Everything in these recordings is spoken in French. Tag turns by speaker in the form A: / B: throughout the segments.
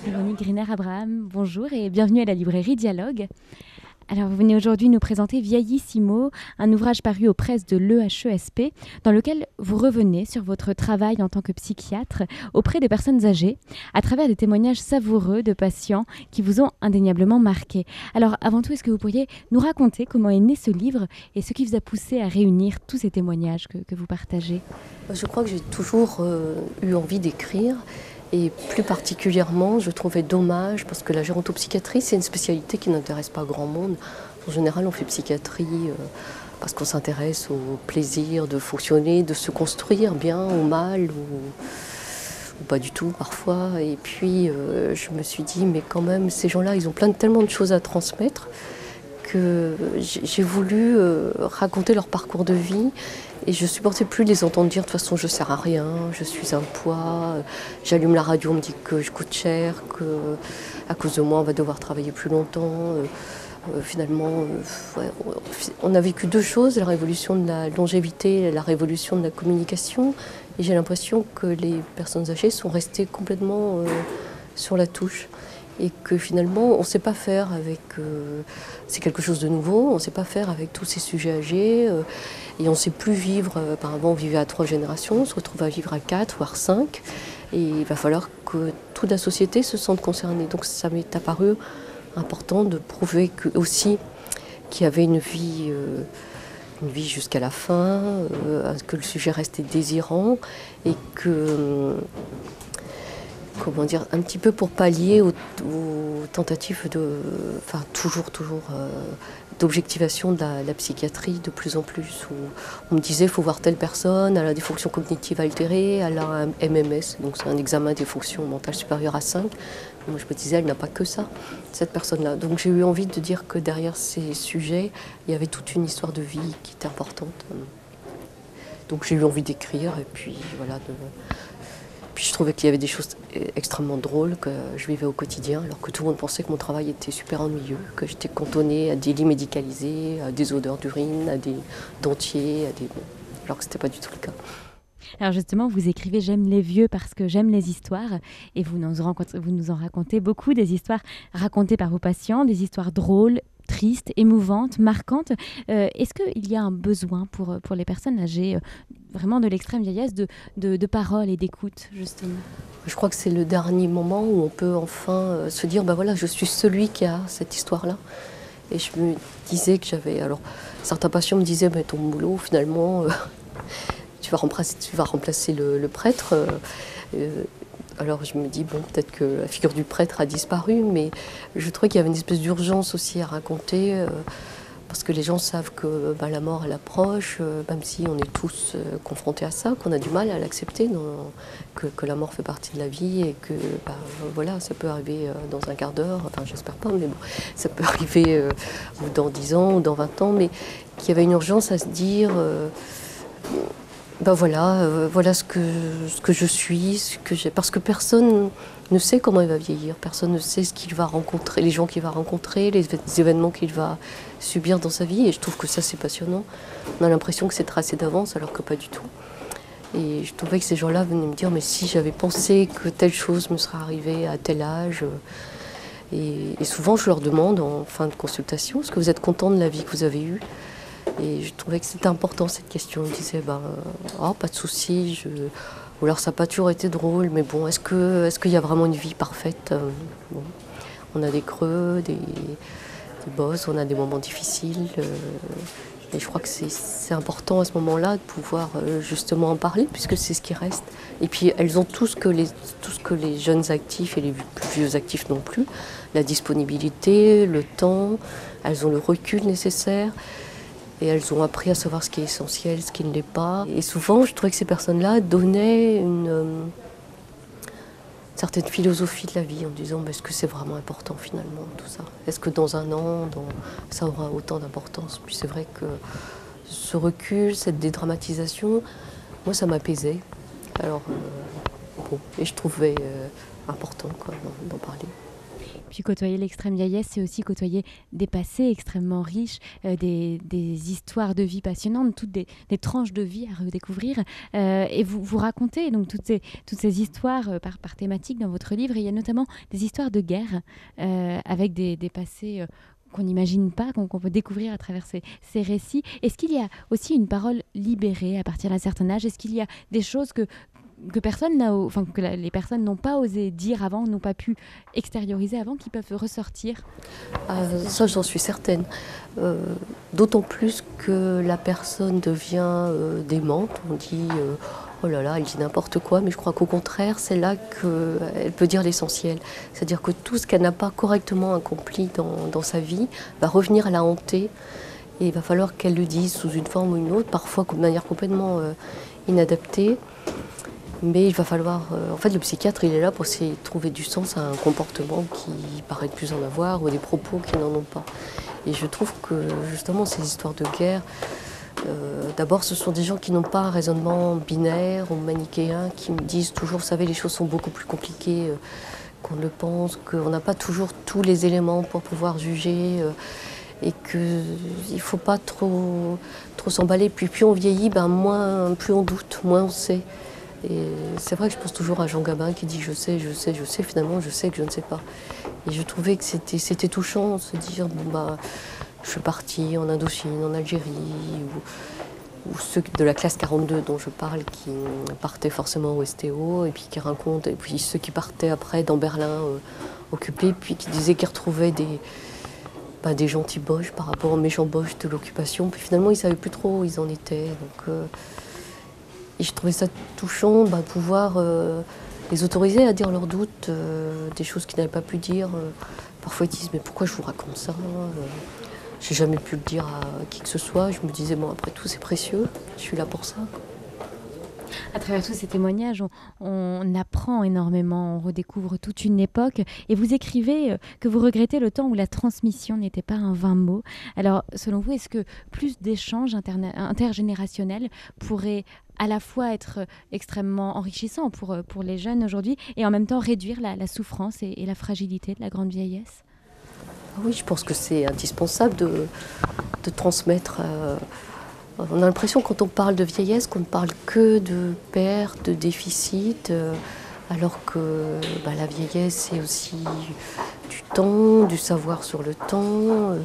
A: Véronique Griner-Abraham, bonjour et bienvenue à la librairie Dialogue. Alors vous venez aujourd'hui nous présenter Vieillissimo, un ouvrage paru aux presses de l'EHESP, dans lequel vous revenez sur votre travail en tant que psychiatre auprès des personnes âgées, à travers des témoignages savoureux de patients qui vous ont indéniablement marqué. Alors avant tout, est-ce que vous pourriez nous raconter comment est né ce livre et ce qui vous a poussé à réunir tous ces témoignages que vous partagez?
B: Je crois que j'ai toujours eu envie d'écrire. Et plus particulièrement, je trouvais dommage, parce que la gérontopsychiatrie, c'est une spécialité qui n'intéresse pas grand monde. En général, on fait psychiatrie parce qu'on s'intéresse au plaisir de fonctionner, de se construire bien ou mal, ou pas du tout parfois. Et puis, je me suis dit, mais quand même, ces gens-là, ils ont tellement de choses à transmettre que j'ai voulu raconter leur parcours de vie. Et je ne supportais plus de les entendre dire de toute façon je ne sers à rien, je suis un poids, j'allume la radio, on me dit que je coûte cher, qu'à cause de moi on va devoir travailler plus longtemps. Finalement, on a vécu deux choses, la révolution de la longévité et la révolution de la communication. Et j'ai l'impression que les personnes âgées sont restées complètement sur la touche. Et que finalement, on ne sait pas faire avec... c'est quelque chose de nouveau, on ne sait pas faire avec tous ces sujets âgés. Et on ne sait plus vivre... Auparavant, on vivait à 3 générations, on se retrouve à vivre à 4, voire 5. Et il va falloir que toute la société se sente concernée. Donc ça m'est apparu important de prouver aussi qu'il y avait une vie jusqu'à la fin, que le sujet restait désirant et que... comment dire, un petit peu pour pallier aux tentatives toujours d'objectivation de la psychiatrie de plus en plus. Où on me disait, il faut voir telle personne, elle a des fonctions cognitives altérées, elle a un MMS, donc c'est un examen des fonctions mentales supérieures à 5. Moi je me disais, elle n'a pas que ça, cette personne-là. Donc j'ai eu envie de dire que derrière ces sujets, il y avait toute une histoire de vie qui était importante. Donc j'ai eu envie d'écrire et puis voilà. Puis je trouvais qu'il y avait des choses extrêmement drôles que je vivais au quotidien, alors que tout le monde pensait que mon travail était super ennuyeux, que j'étais cantonnée à des lits médicalisés, à des odeurs d'urine, à des dentiers, alors que ce n'était pas du tout le cas.
A: Alors justement, vous écrivez « J'aime les vieux parce que j'aime les histoires » et vous nous en racontez beaucoup, des histoires racontées par vos patients, des histoires drôles, tristes, émouvantes, marquantes. Est-ce qu'il y a un besoin pour les personnes âgées, vraiment de l'extrême vieillesse, de paroles et d'écoute, justement?
B: Je crois que c'est le dernier moment où on peut enfin se dire, ben voilà, je suis celui qui a cette histoire-là. Et je me disais que j'avais... Alors, certains patients me disaient, ben, ton boulot, finalement, tu vas remplacer le prêtre. Alors je me dis, bon, peut-être que la figure du prêtre a disparu, mais je trouvais qu'il y avait une espèce d'urgence aussi à raconter, parce que les gens savent que la mort, elle approche, même si on est tous confrontés à ça, qu'on a du mal à l'accepter, que la mort fait partie de la vie et que voilà, ça peut arriver dans un quart d'heure, enfin j'espère pas, mais bon, ça peut arriver ou dans 10 ans ou dans 20 ans, mais qu'il y avait une urgence à se dire... voilà ce que je suis, parce que personne ne sait comment il va vieillir, personne ne sait ce qu'il va rencontrer, les gens qu'il va rencontrer, les événements qu'il va subir dans sa vie, et je trouve que ça c'est passionnant. On a l'impression que c'est tracé d'avance alors que pas du tout. Et je trouvais que ces gens-là venaient me dire, mais si j'avais pensé que telle chose me serait arrivée à tel âge, et souvent je leur demande en fin de consultation, est-ce que vous êtes content de la vie que vous avez eue ? Et je trouvais que c'était important cette question. Je disais, pas de souci, ou alors ça n'a pas toujours été drôle, mais bon, est-ce qu'il y a vraiment une vie parfaite ? Bon, on a des creux, des bosses, on a des moments difficiles. Et je crois que c'est important à ce moment-là de pouvoir justement en parler, puisque c'est ce qui reste. Et puis elles ont tout ce que les jeunes actifs et les plus vieux actifs non plus, la disponibilité, le temps, elles ont le recul nécessaire. Et elles ont appris à savoir ce qui est essentiel, ce qui ne l'est pas. Et souvent, je trouvais que ces personnes-là donnaient une certaine philosophie de la vie en disant est-ce que c'est vraiment important finalement tout ça ? Est-ce que dans un an, ça aura autant d'importance ? Puis c'est vrai que ce recul, cette dédramatisation, moi ça m'apaisait. Alors Bon, et je trouvais important d'en parler.
A: Puis côtoyer l'extrême vieillesse, c'est aussi côtoyer des passés extrêmement riches, des histoires de vie passionnantes, des tranches de vie à redécouvrir. Et vous racontez donc toutes ces histoires par thématique dans votre livre. Et il y a notamment des histoires de guerre avec des passés qu'on n'imagine pas, qu'on peut découvrir à travers ces récits. Est-ce qu'il y a aussi une parole libérée à partir d'un certain âge? Est-ce qu'il y a des choses que les personnes n'ont pas osé dire avant, n'ont pas pu extérioriser avant, qui peuvent ressortir?
B: Ça, j'en suis certaine. D'autant plus que la personne devient démente. On dit oh là là, elle dit n'importe quoi, mais je crois qu'au contraire, c'est là qu'elle peut dire l'essentiel. C'est-à-dire que tout ce qu'elle n'a pas correctement accompli dans sa vie va revenir à la hanter. Et il va falloir qu'elle le dise sous une forme ou une autre, parfois de manière complètement inadaptée. Mais il va falloir... en fait, le psychiatre, il est là pour essayer de trouver du sens à un comportement qui paraît de plus en avoir ou des propos qui n'en ont pas. Et je trouve que, justement, ces histoires de guerre, d'abord, ce sont des gens qui n'ont pas un raisonnement binaire ou manichéen, qui me disent toujours, vous savez, les choses sont beaucoup plus compliquées qu'on ne le pense, qu'on n'a pas toujours tous les éléments pour pouvoir juger, et qu'il ne faut pas trop s'emballer. Puis plus on vieillit, plus on doute, moins on sait. Et c'est vrai que je pense toujours à Jean Gabin qui dit je sais, finalement je sais que je ne sais pas. Et je trouvais que c'était touchant de se dire je suis partie en Indochine, en Algérie, ou ceux de la classe 42 dont je parle qui partaient forcément au STO, et puis qui racontent, et puis ceux qui partaient après dans Berlin occupé, puis qui disaient qu'ils retrouvaient des gentils boches par rapport aux méchants boches de l'occupation, puis finalement ils ne savaient plus trop où ils en étaient. Donc, et je trouvais ça touchant de pouvoir les autoriser à dire leurs doutes, des choses qu'ils n'avaient pas pu dire. Parfois ils disent mais pourquoi je vous raconte ça, j'ai jamais pu le dire à qui que ce soit. Je me disais bon, après tout c'est précieux, je suis là pour ça.
A: À travers tous ces témoignages, on apprend énormément, on redécouvre toute une époque. Et vous écrivez que vous regrettez le temps où la transmission n'était pas un vain mot. Alors, selon vous, est-ce que plus d'échanges intergénérationnels pourraient à la fois être extrêmement enrichissants pour les jeunes aujourd'hui et en même temps réduire la souffrance et la fragilité de la grande vieillesse?
B: Oui, je pense que c'est indispensable de transmettre. On a l'impression quand on parle de vieillesse qu'on ne parle que de perte, de déficit, alors que la vieillesse c'est aussi du temps, du savoir sur le temps,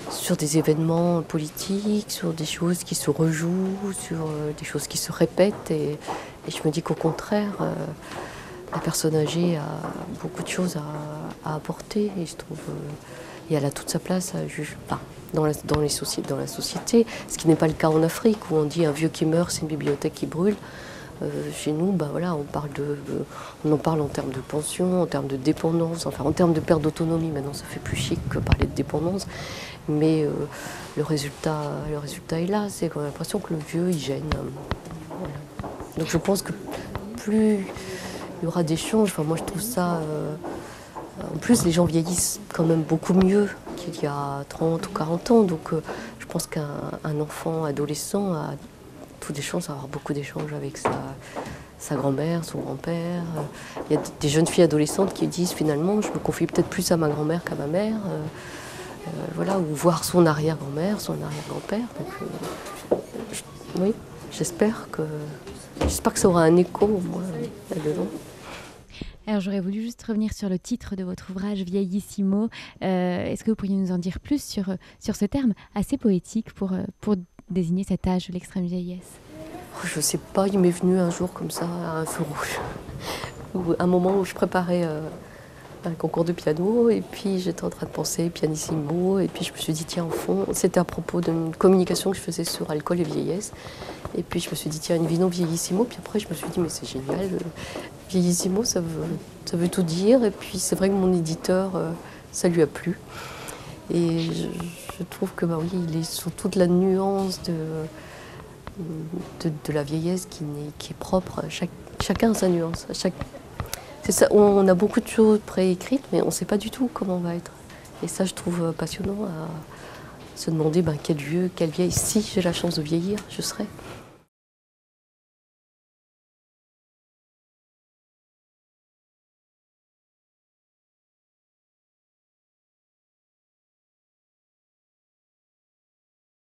B: sur des événements politiques, sur des choses qui se rejouent, sur des choses qui se répètent. Et je me dis qu'au contraire, la personne âgée a beaucoup de choses à apporter, et je trouve et elle a toute sa place dans la société, ce qui n'est pas le cas en Afrique où on dit un vieux qui meurt, c'est une bibliothèque qui brûle. Chez nous, on en parle en termes de pension, en termes de dépendance, enfin en termes de perte d'autonomie. Maintenant, ça fait plus chic que parler de dépendance, mais le résultat est là. C'est qu'on a l'impression que le vieux, il gêne. Voilà. Donc je pense que plus il y aura d'échanges, moi je trouve ça... En plus, les gens vieillissent quand même beaucoup mieux qu'il y a 30 ou 40 ans. Donc je pense qu'un enfant adolescent a toutes les chances d'avoir beaucoup d'échanges avec sa grand-mère, son grand-père. Il y a des jeunes filles adolescentes qui disent finalement je me confie peut-être plus à ma grand-mère qu'à ma mère. Ou voir son arrière-grand-mère, son arrière-grand-père. Oui, j'espère que ça aura un écho au moins là-dedans.
A: Alors j'aurais voulu juste revenir sur le titre de votre ouvrage Vieillissimo. Est-ce que vous pourriez nous en dire plus sur ce terme assez poétique pour désigner cet âge de l'extrême vieillesse?
B: Je ne sais pas, il m'est venu un jour comme ça, à un feu rouge. Un moment où je préparais un concours de piano, et puis j'étais en train de penser pianissimo, et puis je me suis dit tiens, au fond, c'était à propos d'une communication que je faisais sur alcool et vieillesse. Et puis je me suis dit tiens, une vino vieillissimo, puis après je me suis dit mais c'est génial. Vieillissimo, ça veut tout dire. Et puis c'est vrai que mon éditeur, ça lui a plu. Et je trouve que oui, il est sur toute la nuance de la vieillesse qui est propre. Chacun a sa nuance. C'est ça, on a beaucoup de choses préécrites, mais on ne sait pas du tout comment on va être. Et ça, je trouve passionnant à se demander quel vieux, quelle vieille, si j'ai la chance de vieillir, je serai.